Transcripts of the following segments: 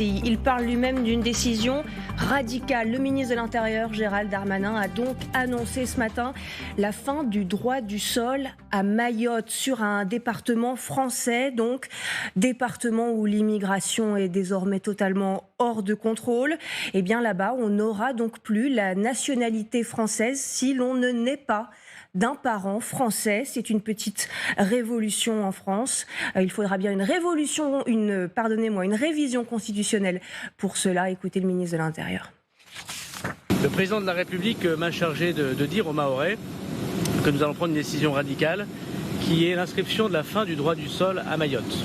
Il parle lui-même d'une décision radicale. Le ministre de l'Intérieur, Gérald Darmanin, a donc annoncé ce matin la fin du droit du sol à Mayotte, sur un département français, donc département où l'immigration est désormais totalement hors de contrôle. Et bien là-bas, on n'aura donc plus la nationalité française si l'on ne naît pas d'un parent français. C'est une petite révolution en France. Il faudra bien une révision constitutionnelle pour cela. Écoutez le ministre de l'Intérieur. Le président de la République m'a chargé de dire aux Mahorais que nous allons prendre une décision radicale qui est l'inscription de la fin du droit du sol à Mayotte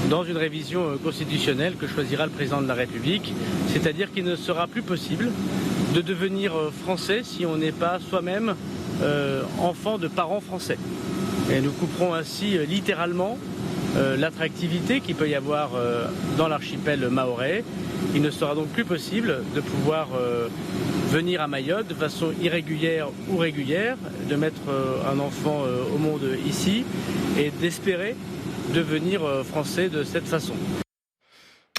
dans une révision constitutionnelle que choisira le président de la République, c'est-à-dire qu'il ne sera plus possible de devenir français si on n'est pas soi-même enfant de parents français. Et nous couperons ainsi littéralement l'attractivité qu'il peut y avoir dans l'archipel mahorais. Il ne sera donc plus possible de pouvoir venir à Mayotte de façon irrégulière ou régulière, de mettre un enfant au monde ici et d'espérer devenir français de cette façon.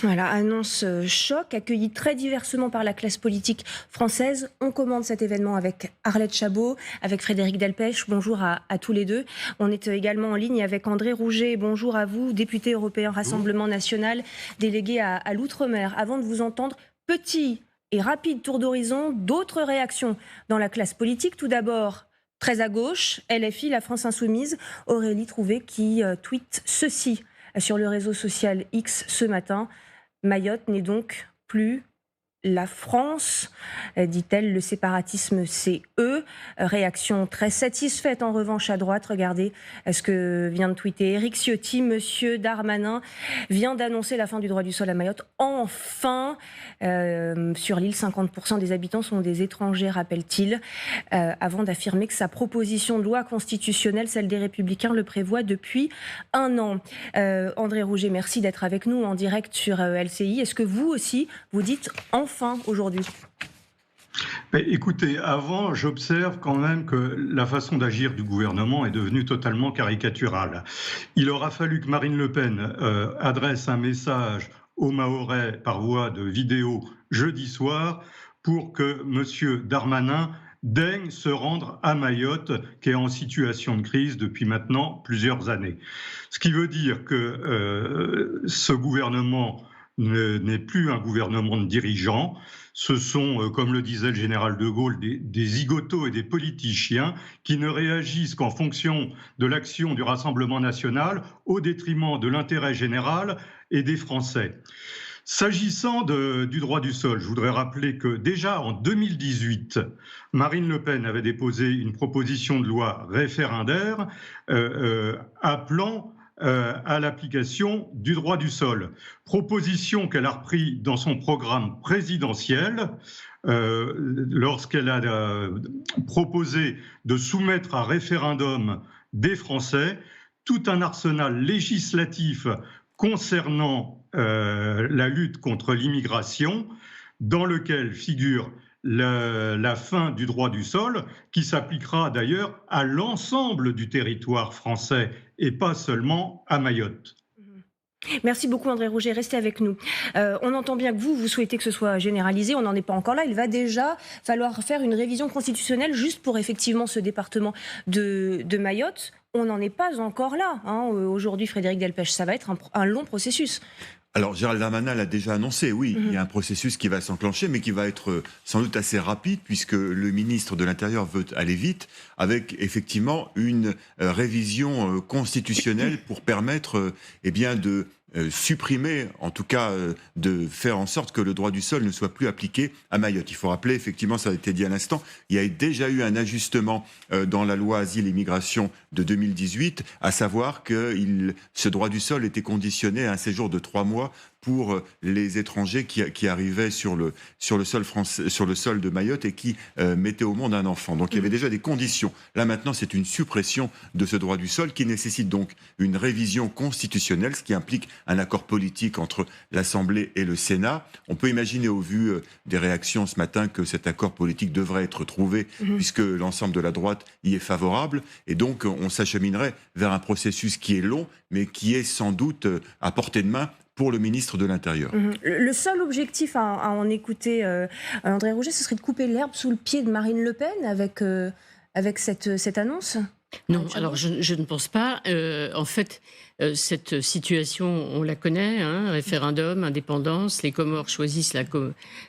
Voilà, annonce choc, accueillie très diversement par la classe politique française. On commande cet événement avec Arlette Chabot, avec Frédéric Delpech. Bonjour à tous les deux. On est également en ligne avec André Rouget. Bonjour à vous, député européen Rassemblement National, délégué à l'Outre-mer. Avant de vous entendre, petit et rapide tour d'horizon, d'autres réactions dans la classe politique. Tout d'abord, très à gauche, LFI, la France Insoumise, Aurélie Trouvé qui tweet ceci sur le réseau social X ce matin. Mayotte n'est donc plus la France, dit-elle, le séparatisme c'est eux. Réaction très satisfaite en revanche à droite. Regardez ce que vient de tweeter Éric Ciotti. Monsieur Darmanin vient d'annoncer la fin du droit du sol à Mayotte. Enfin, sur l'île, 50% des habitants sont des étrangers, rappelle-t-il, avant d'affirmer que sa proposition de loi constitutionnelle, celle des Républicains, le prévoit depuis un an. André Rouget, merci d'être avec nous en direct sur LCI. Est-ce que vous aussi, vous dites enfin aujourd'hui? Mais écoutez, avant, j'observe quand même que la façon d'agir du gouvernement est devenue totalement caricaturale. Il aura fallu que Marine Le Pen adresse un message aux Mahorais par voie de vidéo jeudi soir pour que M. Darmanin daigne se rendre à Mayotte, qui est en situation de crise depuis maintenant plusieurs années. Ce qui veut dire que ce gouvernement n'est plus un gouvernement de dirigeants. Ce sont, comme le disait le général de Gaulle, des zigotos et des politiciens qui ne réagissent qu'en fonction de l'action du Rassemblement national au détriment de l'intérêt général et des Français. S'agissant du droit du sol, je voudrais rappeler que déjà en 2018, Marine Le Pen avait déposé une proposition de loi référendaire appelant à l'application du droit du sol. Proposition qu'elle a repris dans son programme présidentiel lorsqu'elle a proposé de soumettre à référendum des Français tout un arsenal législatif concernant la lutte contre l'immigration, dans lequel figure la fin du droit du sol, qui s'appliquera d'ailleurs à l'ensemble du territoire français et pas seulement à Mayotte. Merci beaucoup André Rouget, restez avec nous. On entend bien que vous souhaitez que ce soit généralisé, on n'en est pas encore là. Il va déjà falloir faire une révision constitutionnelle juste pour effectivement ce département de Mayotte. On n'en est pas encore là. Aujourd'hui, Frédéric Delpech, ça va être un long processus. Alors, Gérald Darmanin l'a déjà annoncé, oui, il y a un processus qui va s'enclencher, mais qui va être sans doute assez rapide, puisque le ministre de l'Intérieur veut aller vite, avec effectivement une révision constitutionnelle pour permettre de supprimer, en tout cas de faire en sorte que le droit du sol ne soit plus appliqué à Mayotte. Il faut rappeler, effectivement, ça a été dit à l'instant, il y a déjà eu un ajustement dans la loi Asile et Immigration de 2018, à savoir que ce droit du sol était conditionné à un séjour de 3 mois pour les étrangers qui arrivaient sur le sol français, sur le sol de Mayotte et qui mettaient au monde un enfant. Donc il y avait déjà des conditions. Là maintenant, c'est une suppression de ce droit du sol qui nécessite donc une révision constitutionnelle, ce qui implique un accord politique entre l'Assemblée et le Sénat. On peut imaginer, au vu des réactions ce matin, que cet accord politique devrait être trouvé, puisque l'ensemble de la droite y est favorable. Et donc, on s'acheminerait vers un processus qui est long, mais qui est sans doute à portée de main pour le ministre de l'Intérieur. Le seul objectif à en écouter André Rouget, ce serait de couper l'herbe sous le pied de Marine Le Pen avec cette annonce? Non, alors je ne pense pas. En fait, cette situation, on la connaît, hein, référendum, indépendance, les Comores choisissent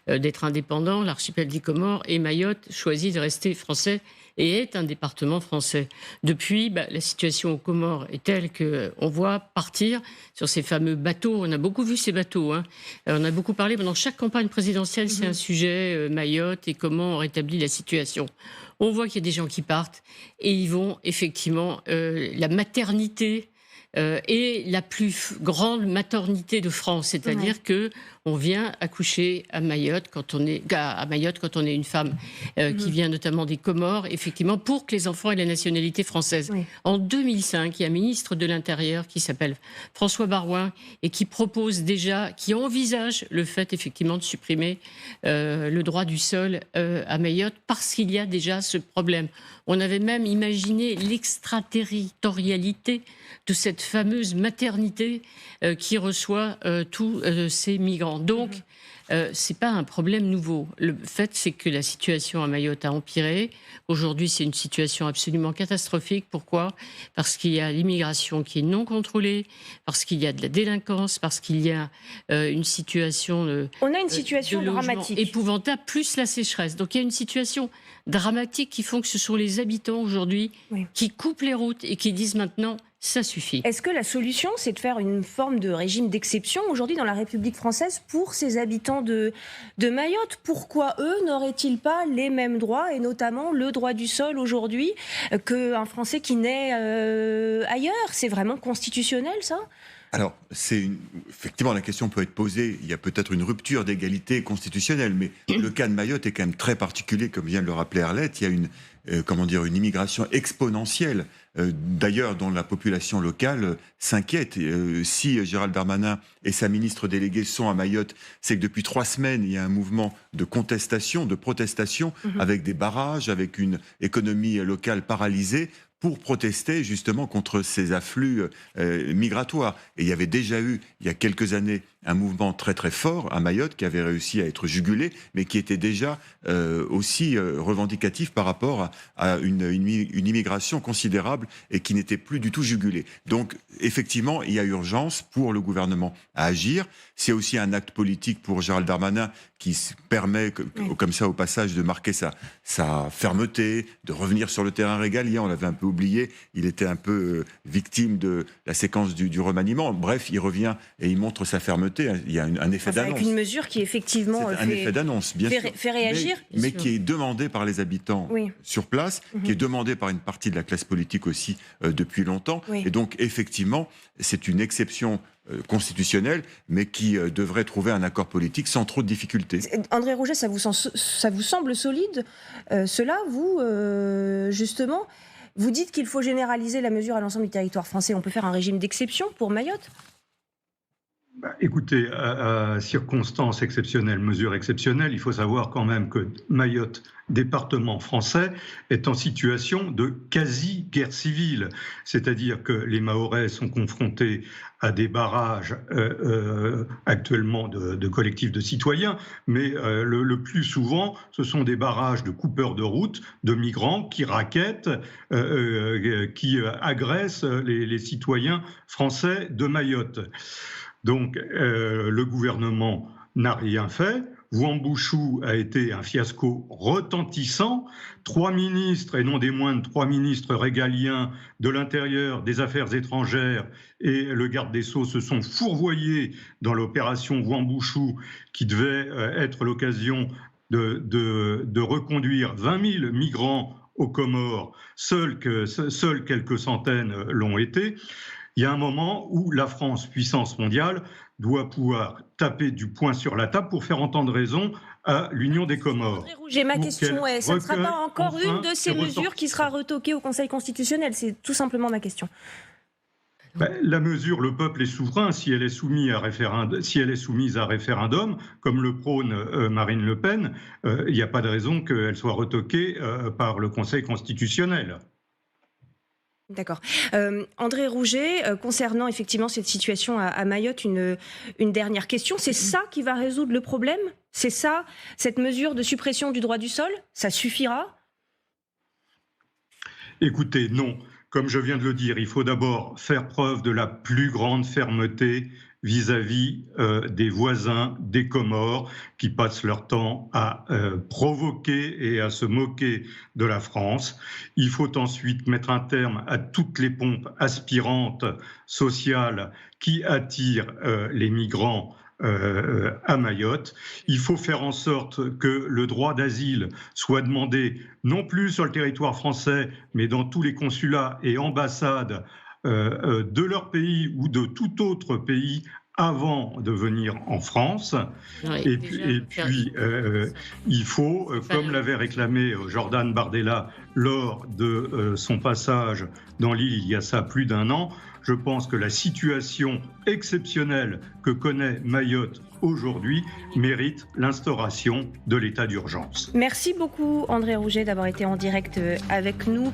d'être indépendants, l'archipel des Comores, et Mayotte choisit de rester français et est un département français. Depuis, la situation aux Comores est telle qu'on voit partir sur ces fameux bateaux. On a beaucoup vu ces bateaux. Hein. On a beaucoup parlé pendant chaque campagne présidentielle, c'est un sujet, Mayotte et comment on rétablit la situation. On voit qu'il y a des gens qui partent et ils vont effectivement la maternité est la plus grande maternité de France, c'est-à-dire que on vient accoucher à Mayotte quand on est une femme qui vient notamment des Comores, effectivement, pour que les enfants aient la nationalité française. Oui. En 2005, il y a un ministre de l'Intérieur qui s'appelle François Baroin et qui qui envisage le fait effectivement de supprimer le droit du sol à Mayotte parce qu'il y a déjà ce problème. On avait même imaginé l'extraterritorialité de cette fameuse maternité qui reçoit tous ces migrants. Donc, c'est pas un problème nouveau. Le fait, c'est que la situation à Mayotte a empiré. Aujourd'hui, c'est une situation absolument catastrophique. Pourquoi ? Parce qu'il y a l'immigration qui est non contrôlée, parce qu'il y a de la délinquance, parce qu'il y a une situation... On a une situation dramatique. Épouvantable, plus la sécheresse. Donc, il y a une situation dramatique qui font que ce sont les habitants aujourd'hui qui coupent les routes et qui disent maintenant... Ça suffit. Est-ce que la solution, c'est de faire une forme de régime d'exception aujourd'hui dans la République française pour ces habitants de Mayotte? Pourquoi eux n'auraient-ils pas les mêmes droits, et notamment le droit du sol aujourd'hui, qu'un Français qui naît ailleurs? C'est vraiment constitutionnel, ça? Alors, effectivement, la question peut être posée. Il y a peut-être une rupture d'égalité constitutionnelle, mais le cas de Mayotte est quand même très particulier, comme vient de le rappeler Arlette. Il y a une immigration exponentielle, d'ailleurs, dont la population locale s'inquiète. Si Gérald Darmanin et sa ministre déléguée sont à Mayotte, c'est que depuis 3 semaines, il y a un mouvement de contestation, de protestation, avec des barrages, avec une économie locale paralysée, pour protester justement contre ces afflux migratoires. Et il y avait déjà eu, il y a quelques années, un mouvement très très fort à Mayotte qui avait réussi à être jugulé, mais qui était déjà aussi revendicatif par rapport à une immigration considérable et qui n'était plus du tout jugulée. Donc effectivement, il y a urgence pour le gouvernement à agir. C'est aussi un acte politique pour Gérald Darmanin qui permet, comme ça au passage, de marquer sa fermeté, de revenir sur le terrain régalien. On l'avait un peu oublié, il était un peu victime de la séquence du remaniement. Bref, il revient et il montre sa fermeté. Il y a un effet d'annonce. Avec une mesure qui effectivement un effet d'annonce, bien sûr, fait réagir. Mais qui est demandé par les habitants sur place, qui est demandé par une partie de la classe politique aussi depuis longtemps. Et donc, effectivement, c'est une exception constitutionnelle, mais qui devrait trouver un accord politique sans trop de difficultés. André Rouget, ça vous semble solide cela, vous, justement, vous dites qu'il faut généraliser la mesure à l'ensemble du territoire français. On peut faire un régime d'exception pour Mayotte? Écoutez, à circonstances exceptionnelles, mesures exceptionnelles, il faut savoir quand même que Mayotte, département français, est en situation de quasi-guerre civile. C'est-à-dire que les Mahorais sont confrontés à des barrages actuellement de collectifs de citoyens, mais le plus souvent, ce sont des barrages de coupeurs de route, de migrants qui raquettent, qui agressent les citoyens français de Mayotte. Donc, le gouvernement n'a rien fait. Ouambouchou a été un fiasco retentissant. 3 ministres, et non des moindres, 3 ministres régaliens de l'Intérieur, des Affaires étrangères et le garde des Sceaux se sont fourvoyés dans l'opération Ouambouchou qui devait être l'occasion de reconduire 20 000 migrants aux Comores. Seuls quelques centaines l'ont été. Il y a un moment où la France, puissance mondiale, doit pouvoir taper du poing sur la table pour faire entendre raison à l'Union des Comores. André Rouget, ma question est, ce ne sera pas encore une de ces mesures qui sera retoquée au Conseil constitutionnel? C'est tout simplement ma question. La mesure, le peuple est souverain. Si elle est soumise à référendum, comme le prône Marine Le Pen, il n'y a pas de raison qu'elle soit retoquée par le Conseil constitutionnel. D'accord. André Rouget, concernant effectivement cette situation à Mayotte, une dernière question. C'est ça qui va résoudre le problème? C'est ça, cette mesure de suppression du droit du sol? Ça suffira? Écoutez, non. Comme je viens de le dire, il faut d'abord faire preuve de la plus grande fermeté vis-à-vis des voisins des Comores qui passent leur temps à provoquer et à se moquer de la France. Il faut ensuite mettre un terme à toutes les pompes aspirantes sociales qui attirent les migrants à Mayotte. Il faut faire en sorte que le droit d'asile soit demandé non plus sur le territoire français, mais dans tous les consulats et ambassades de leur pays ou de tout autre pays avant de venir en France. Oui, Et puis, il faut, comme l'avait réclamé Jordan Bardella lors de son passage dans l'île il y a ça plus d'1 an, je pense que la situation exceptionnelle que connaît Mayotte aujourd'hui mérite l'instauration de l'état d'urgence. Merci beaucoup André Rouget d'avoir été en direct avec nous.